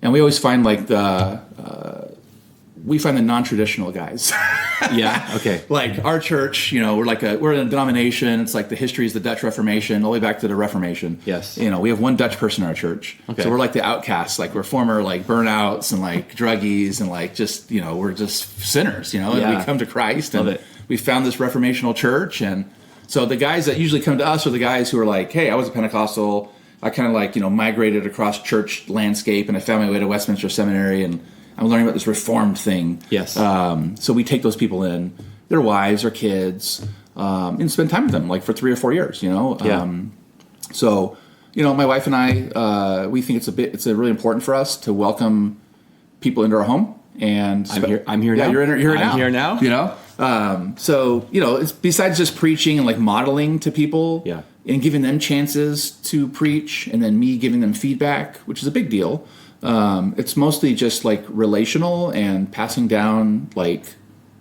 And we always find like we find the non-traditional guys. Yeah. Okay. Like our church, we're in a denomination. It's like the history is the Dutch Reformation, all the way back to the Reformation. Yes. We have one Dutch person in our church. Okay. So we're like the outcasts. Like we're former like burnouts and like druggies and like just, we're just sinners, and we come to Christ and we found this reformational church. And so the guys that usually come to us are the guys who are like, hey, I was a Pentecostal. I kind of like, migrated across church landscape and I found my way to Westminster Seminary and I'm learning about this Reformed thing. Yes. So we take those people in, their wives or kids, and spend time with them, like for 3 or 4 years. So, my wife and I, we think it's really important for us to welcome people into our home. And I'm here now. Yeah, you're here now. I'm here now. So it's besides just preaching and like modeling to people. Yeah. And giving them chances to preach, and then me giving them feedback, which is a big deal. It's mostly just like relational and passing down like,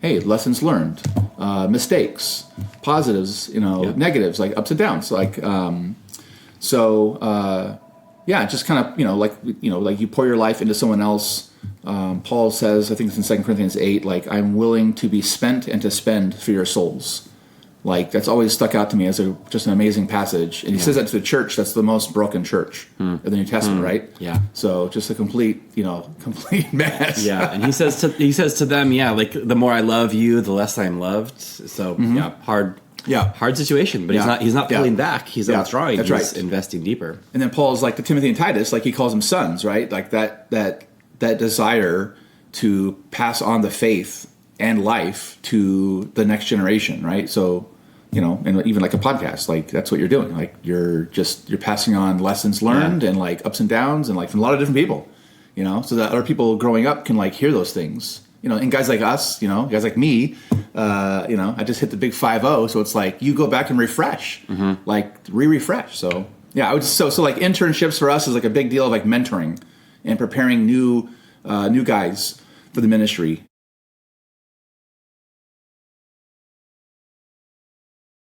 hey, lessons learned, mistakes, positives, negatives, like ups and downs. Like, just kind of, like you pour your life into someone else. Paul says, I think it's in 2 Corinthians 8, like, I'm willing to be spent and to spend for your souls. Like, that's always stuck out to me as just an amazing passage. And he says that to the church that's the most broken church of the New Testament, right? Yeah. So just a complete mess. Yeah, and he says to them, like, the more I love you, the less I'm loved. So, hard situation. But he's not pulling back. He's not withdrawing. He's investing deeper. And then Paul's like to Timothy and Titus, like he calls them sons, right? Like that desire to pass on the faith and life to the next generation, right? So, and even like a podcast, like that's what you're doing. Like you're passing on lessons learned and like ups and downs and like from a lot of different people, so that other people growing up can like hear those things, and guys like us, guys like me, I just hit the big 5-0. So it's like, you go back and refresh, like refresh. So yeah, I would, so like internships for us is like a big deal of like mentoring and preparing new guys for the ministry.